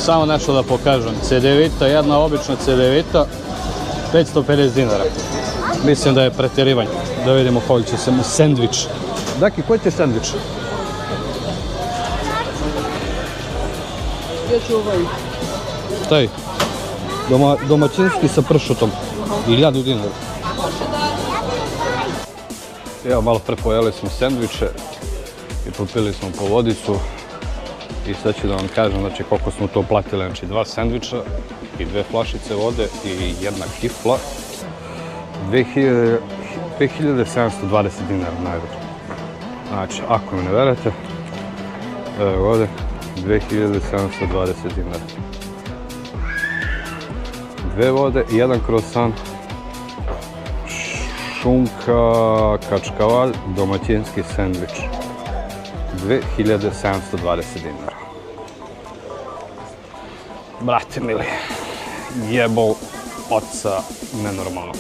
Samo nešto da pokažem. Cedevita, jedna obična cedevita, 550 dinara. Mislim da je pretjerivanje. Da vidimo koji će se mu sendvič. Daki, koji ti sendvič? Ja ću ovaj. Taj. Domaćinski sa pršutom. 1000 dinara. Evo, malo pre pojeli smo sendviče i popili smo po vodicu. I sad ću da vam kažem znači, koliko smo to platili. Znači 2 sendviča i 2 flašice vode i jedna kifla. 2720 dinara najbolje. Znači, ako mi ne verujete, evo ovdje, 2720 dinara. 2 vode i 1 krosan. Šunka, kačkavalj, domaćinski sendvič. 2720 dinara. Brate mili, jebol oca nenormalnog.